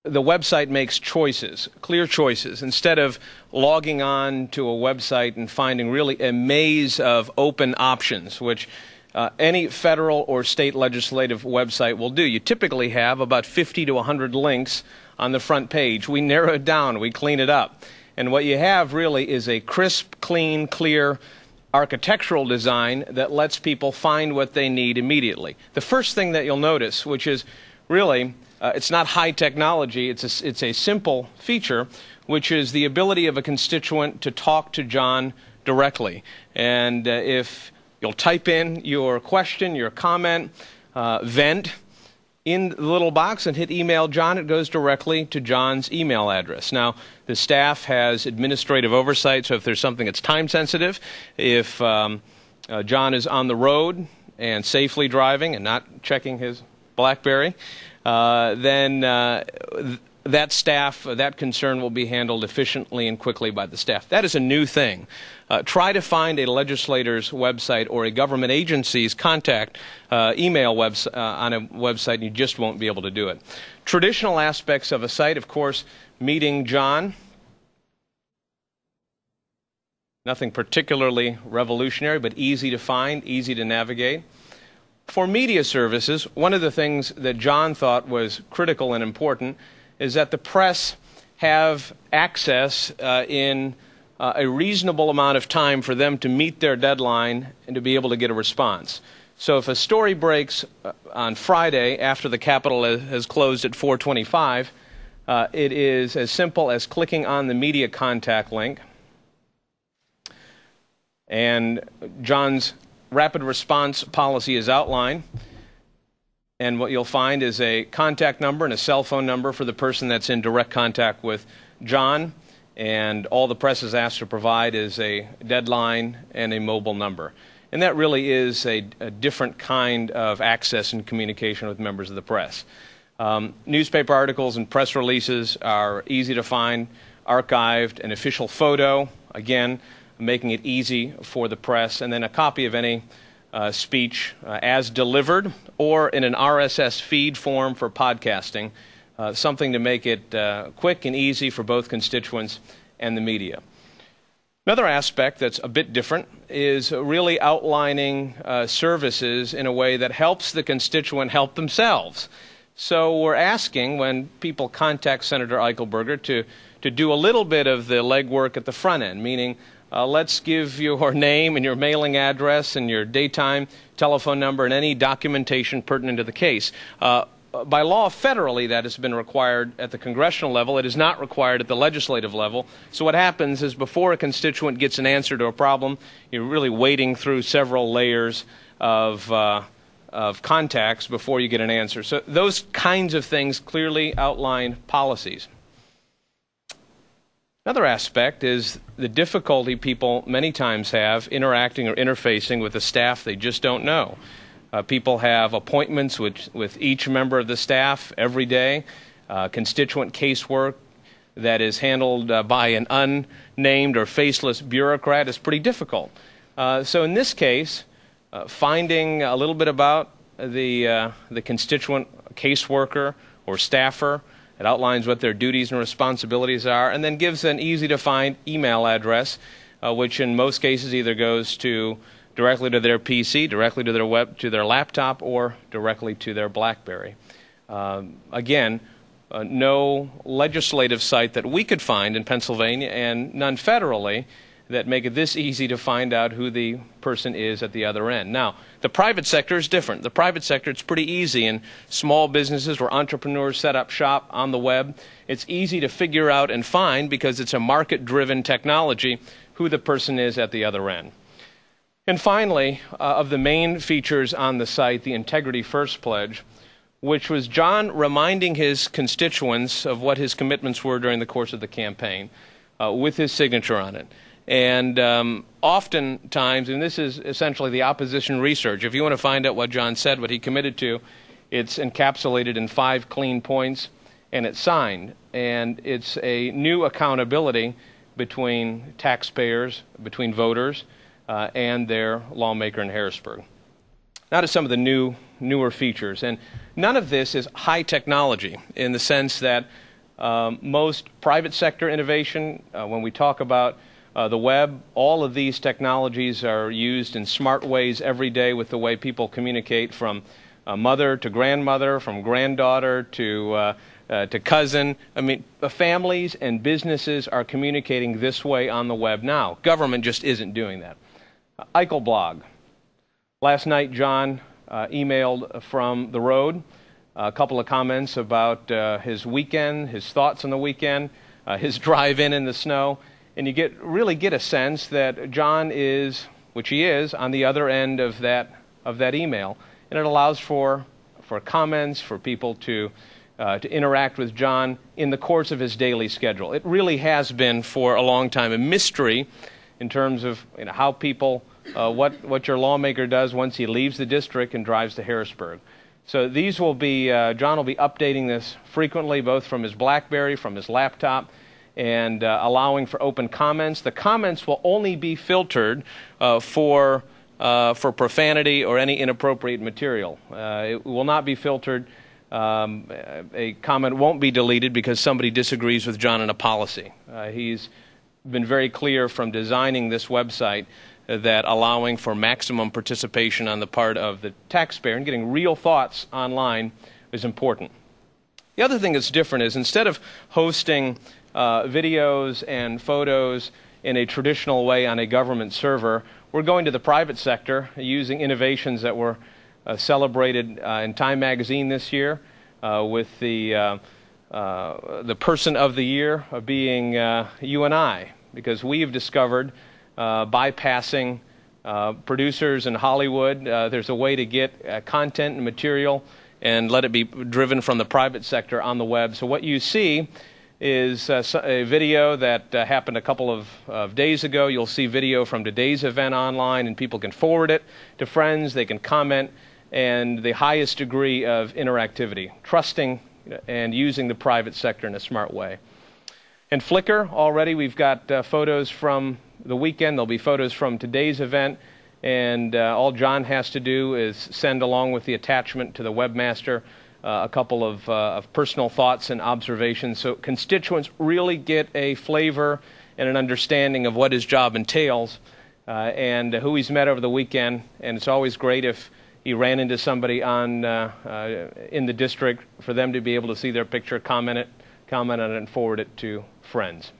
the website makes choices, clear choices. Instead of logging on to a website and finding really a maze of open options, which any federal or state legislative website will do. You typically have about 50 to 100 links on the front page. We narrow it down, we clean it up. And what you have really is a crisp, clean, clear architectural design that lets people find what they need immediately. The first thing that you'll notice, which is really it's not high technology, it's a simple feature, which is the ability of a constituent to talk to John directly. And if you'll type in your question, your comment, vent in the little box and hit email John, it goes directly to John's email address. Now, the staff has administrative oversight, so if there's something that's time sensitive, if John is on the road and safely driving and not checking his BlackBerry, then that concern will be handled efficiently and quickly by the staff. That is a new thing. Try to find a legislator's website or a government agency's contact email on a website, and you just won't be able to do it. Traditional aspects of a site, of course, meeting John. Nothing particularly revolutionary, but easy to find, easy to navigate. For media services, one of the things that John thought was critical and important is that the press have access in a reasonable amount of time for them to meet their deadline and to be able to get a response. So if a story breaks on Friday after the Capitol has closed at 4:25, it is as simple as clicking on the media contact link, and John's rapid response policy is outlined. And what you'll find is a contact number and a cell phone number for the person that's in direct contact with John. And all the press is asked to provide is a deadline and a mobile number. And that really is a different kind of access and communication with members of the press. Newspaper articles and press releases are easy to find, archived, an official photo, again, making it easy for the press, and then a copy of any speech as delivered or in an RSS feed form for podcasting, something to make it quick and easy for both constituents and the media. Another aspect that's a bit different is really outlining services in a way that helps the constituent help themselves. So we're asking, when people contact Senator Eichelberger, to do a little bit of the legwork at the front end, meaning let's give your name and your mailing address and your daytime telephone number and any documentation pertinent to the case. By law, federally, that has been required at the congressional level. It is not required at the legislative level. So what happens is before a constituent gets an answer to a problem, you're really wading through several layers of contacts before you get an answer. So those kinds of things clearly outline policies. Another aspect is the difficulty people many times have interacting or interfacing with the staff they just don't know. People have appointments with each member of the staff every day, constituent casework that is handled by an unnamed or faceless bureaucrat is pretty difficult. So in this case, finding a little bit about the constituent caseworker or staffer, it outlines what their duties and responsibilities are, and then gives an easy-to-find email address, which in most cases either goes directly to their PC, directly to their laptop, or directly to their BlackBerry. Again, no legislative site that we could find in Pennsylvania, and none federally, that make it this easy to find out who the person is at the other end. Now, the private sector is different. The private sector, it's pretty easy in small businesses where entrepreneurs set up shop on the web. It's easy to figure out and find, because it's a market-driven technology, who the person is at the other end. And finally, of the main features on the site, the Integrity First Pledge, which was John reminding his constituents of what his commitments were during the course of the campaign, with his signature on it. And oftentimes, and this is essentially the opposition research, if you want to find out what John said, what he committed to, it's encapsulated in 5 clean points, and it's signed. And it's a new accountability between taxpayers, between voters, and their lawmaker in Harrisburg. Now to some of the newer features. And none of this is high technology in the sense that Most private sector innovation, when we talk about the web, all of these technologies are used in smart ways every day with the way people communicate, from mother to grandmother, from granddaughter to cousin. I mean, families and businesses are communicating this way on the web now. Government just isn't doing that. Eichelberger. Last night, John emailed from the road a couple of comments about his weekend, his thoughts on the weekend, his drive-in the snow. And you really get a sense that John is, which he is, on the other end of that email. And it allows for comments, for people to interact with John in the course of his daily schedule. It really has been for a long time a mystery in terms of how people, what your lawmaker does once he leaves the district and drives to Harrisburg. So these will be, John will be updating this frequently, both from his BlackBerry, from his laptop, and allowing for open comments. The comments will only be filtered for profanity or any inappropriate material. It will not be filtered. A comment won't be deleted because somebody disagrees with John on a policy. He's been very clear from designing this website that allowing for maximum participation on the part of the taxpayer and getting real thoughts online is important. The other thing that's different is, instead of hosting videos and photos in a traditional way on a government server, we're going to the private sector using innovations that were celebrated in Time magazine this year, with the person of the year being you and I, because we've discovered, bypassing producers in Hollywood, there's a way to get content and material and let it be driven from the private sector on the web. So what you see is a video that happened a couple of days ago. You'll see video from today's event online, and people can forward it to friends, they can comment, and the highest degree of interactivity, trusting and using the private sector in a smart way. And Flickr, already we've got photos from the weekend. There'll be photos from today's event, and all John has to do is send, along with the attachment to the webmaster, a couple of personal thoughts and observations, so constituents really get a flavor and an understanding of what his job entails and who he's met over the weekend. And it's always great if he ran into somebody in the district, for them to be able to see their picture, comment on it, and forward it to friends.